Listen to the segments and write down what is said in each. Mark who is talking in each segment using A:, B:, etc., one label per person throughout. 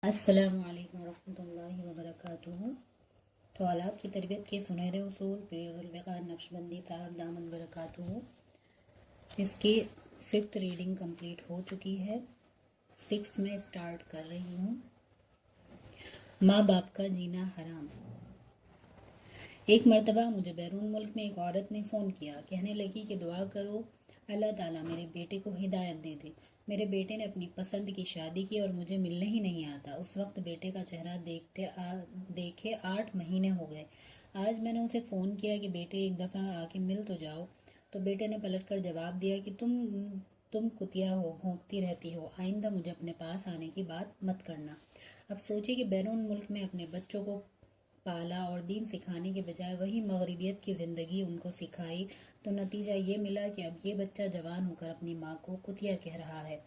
A: السلام علیکم ورحمۃ اللہ وبرکاتہ۔ تو اولاد کی تربیت کے سنہرے اصول پیر ذوالفقار نقشبندی صاحب دامت برکاتہ، اس کی 5th ریڈنگ کمپلیٹ ہو چکی ہے، 6 میں سٹارٹ کر رہی ہوں۔ ماں باپ کا جینا حرام۔ ایک مرتبہ مجھے بیرون ملک میں ایک عورت نے فون کیا، کہنے لگی کہ دعا کرو اللہ تعالیٰ میرے بیٹے کو ہدایت دے دے۔ میرے بیٹے نے اپنی پسند کی شادی کی اور مجھے ملنے ہی نہیں آتا۔ اس وقت بیٹے کا چہرہ دیکھے 8 مہینے ہو گئے۔ آج میں نے اسے فون کیا کہ بیٹے ایک دفعہ آ کے مل تو جاؤ، تو بیٹے نے پلٹ کر جواب دیا کہ تم کتیا ہو، بھونکتی رہتی ہو، آئندہ مجھے اپنے پاس آنے کی بات مت کرنا۔ اب سوچیے کہ بیرون ملک میں اپنے بچوں کو پالا اور دین سکھانے کے بجائے وہی مغربیت کی زندگی ان کو سکھائی، تو نتیجہ یہ ملا کہ اب یہ بچہ جوان ہو کر اپنی ماں کو کتیا کہہ رہا ہے۔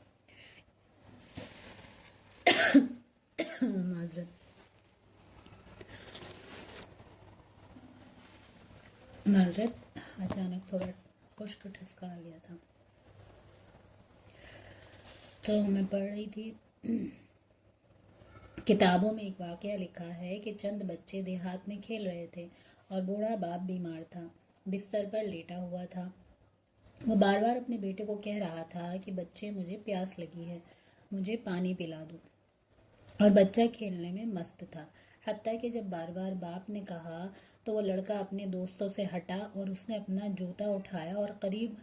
A: معذرت اچانک تھوڑا خشک ٹھسکا آ گیا تھا۔ تو میں پڑھ رہی تھی، کتابوں میں ایک واقعہ لکھا ہے کہ چند بچے دیہات میں کھیل رہے تھے اور بوڑھا باپ بیمار تھا، بستر پر لیٹا ہوا تھا۔ وہ بار بار اپنے بیٹے کو کہہ رہا تھا کہ بچے مجھے پیاس لگی ہے، مجھے پانی پلا دو، اور بچہ کھیلنے میں مست تھا۔ حتیٰ کہ جب بار بار باپ نے کہا تو وہ لڑکا اپنے دوستوں سے ہٹا اور اس نے اپنا جوتا اٹھایا اور قریب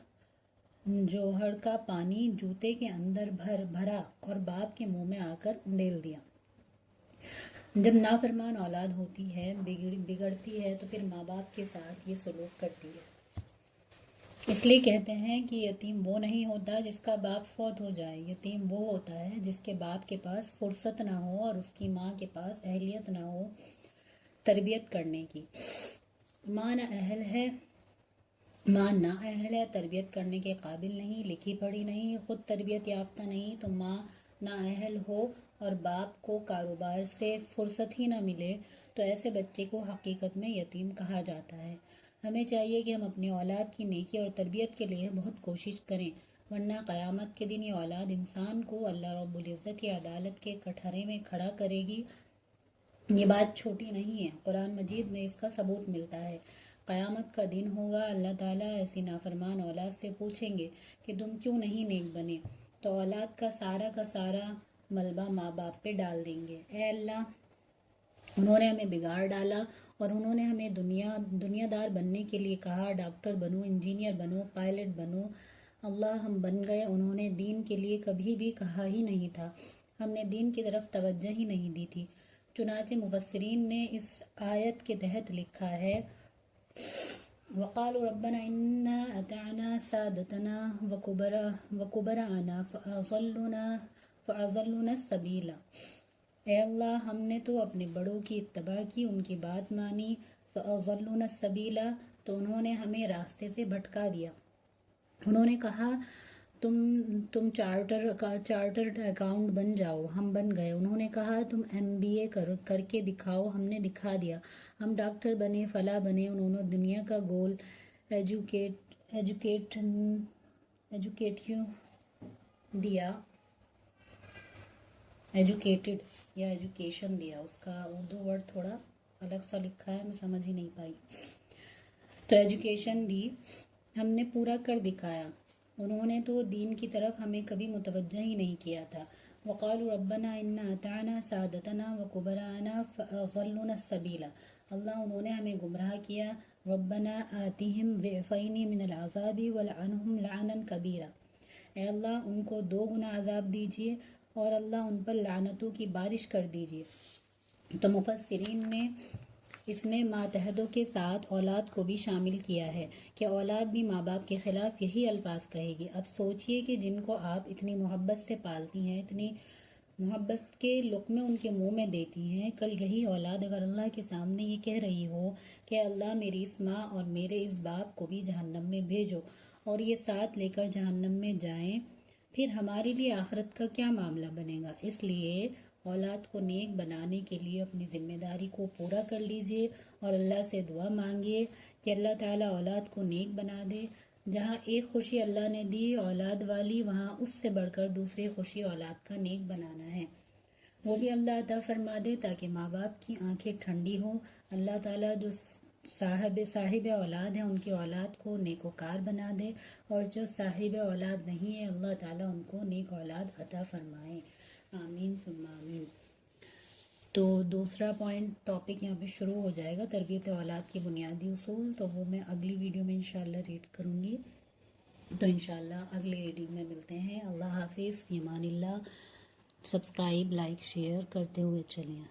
A: جوہر کا پانی جوتے کے اندر بھرا اور باپ کے منہ میں آ کر انڈیل دیا۔ جب نافرمان اولاد ہوتی ہے، بگڑتی ہے، تو پھر ماں باپ کے ساتھ یہ سلوک کرتی ہے۔ اس لیے کہتے ہیں کہ یتیم وہ نہیں ہوتا جس کا باپ فوت ہو جائے، یتیم وہ ہوتا ہے جس کے باپ کے پاس فرصت نہ ہو اور اس کی ماں کے پاس اہلیت نہ ہو تربیت کرنے کی۔ ماں نہ اہل ہے تربیت کرنے کے قابل نہیں، لکھی پڑھی نہیں، خود تربیت یافتہ نہیں، تو ماں نہ اہل ہو اور باپ کو کاروبار سے فرصت ہی نہ ملے، تو ایسے بچے کو حقیقت میں یتیم کہا جاتا ہے۔ ہمیں چاہیے کہ ہم اپنی اولاد کی نیکی اور تربیت کے لیے بہت کوشش کریں، ورنہ قیامت کے دن یہ اولاد انسان کو اللہ رب العزت کی عدالت کے کٹہرے میں کھڑا کرے گی۔ یہ بات چھوٹی نہیں ہے، قرآن مجید میں اس کا ثبوت ملتا ہے۔ قیامت کا دن ہوگا، اللہ تعالیٰ ایسی نافرمان اولاد سے پوچھیں گے کہ تم کیوں نہیں نیک بنے، تو اولاد کا سارا ملبہ ماں باپ پہ ڈال دیں گے۔ اے اللہ، انہوں نے ہمیں بگاڑ ڈالا اور انہوں نے ہمیں دنیا دار بننے کے لیے کہا، ڈاکٹر بنو، انجینئر بنو، پائلٹ بنو۔ اللہ، ہم بن گئے، انہوں نے دین کے لیے کبھی بھی کہا ہی نہیں تھا، ہم نے دین کی طرف توجہ ہی نہیں دی تھی۔ چنانچہ مفسرین نے اس آیت کے تحت لکھا ہے، وَقَالُوا رَبَّنَا إِنَّا أَطَعْنَا سَادَتَنَا وَكُبَرَاءَنَا فَأَضَلُّونَا السَّبِيلَ۔ اے اللہ، ہم نے تو اپنے بڑوں کی اتباع کی، ان کی بات مانی، فَأَضَلُّونَا السَّبِيلَ، تو انہوں نے ہمیں راستے سے بھٹکا دیا۔ انہوں نے کہا تم چارٹرڈ اکاؤنٹ بن جاؤ، ہم بن گئے۔ انہوں نے کہا تم MBA کر کے دکھاؤ، ہم نے دکھا دیا۔ ہم ڈاکٹر بنے، فلاں بنے، انہوں نے دنیا کا گول ایجوکیشن دیا۔ اس کا اردو ورڈ تھوڑا الگ سا لکھا ہے، میں سمجھ ہی نہیں پائی۔ تو ایجوکیشن دی، ہم نے پورا کر دکھایا، انہوں نے تو دین کی طرف ہمیں کبھی متوجہ ہی نہیں کیا تھا۔ وَقَالُوا رَبَّنَا إِنَّا أَطَعْنَا سَادَتَنَا وَكُبَرَاءَنَا فَأَضَلُّونَا السَّبِيلَ۔ اللہ، انہوں نے ہمیں گمراہ کیا۔ رَبَّنَا آتِهِمْ ضِعْفَيْنِ مِنَ الْعَذَابِ وَالْعَنْهُمْ لَعْنًا كَبِيرًا۔ اے اللہ، ان کو 2 گنا عذاب دیجیے اور اللہ ان پر لعنتوں کی بارش کر دیجیے۔ تو مفسرین نے اس میں ماتحتوں کے ساتھ اولاد کو بھی شامل کیا ہے کہ اولاد بھی ماں باپ کے خلاف یہی الفاظ کہے گی۔ اب سوچئے کہ جن کو آپ اتنی محبت سے پالتی ہیں، اتنی محبت کے لقمے ان کے منہ میں دیتی ہیں، کل یہی اولاد اگر اللہ کے سامنے یہ کہہ رہی ہو کہ اللہ، میری اس ماں اور میرے اس باپ کو بھی جہنم میں بھیجو، اور یہ ساتھ لے کر جہنم میں جائیں، پھر ہمارے لیے آخرت کا کیا معاملہ بنے گا؟ اس لیے اولاد کو نیک بنانے کے لیے اپنی ذمہ داری کو پورا کر لیجئے اور اللہ سے دعا مانگیے کہ اللہ تعالیٰ اولاد کو نیک بنا دے۔ جہاں ایک خوشی اللہ نے دی اولاد والی، وہاں اس سے بڑھ کر دوسری خوشی اولاد کا نیک بنانا ہے۔ وہ بھی اللہ عطا فرما دے تاکہ ماں باپ کی آنکھیں ٹھنڈی ہوں. اللہ تعالیٰ جو صاحب اولاد ہیں ان کی اولاد کو نیک وکار بنا دے، اور جو صاحب اولاد نہیں ہے اللہ تعالیٰ ان کو نیک اولاد عطا فرمائے. آمین ثم آمین. تو دوسرا ٹاپک یہاں پہ شروع ہو جائے گا، تربیت اولاد کے بنیادی اصول. تو وہ میں اگلی ویڈیو میں انشاءاللہ ریڈ کروں گی. تو انشاءاللہ اگلی ریڈنگ میں ملتے ہیں. اللہ حافظ، فی Aman Ullah. Subscribe, like, share کرتے ہوئے چلیں.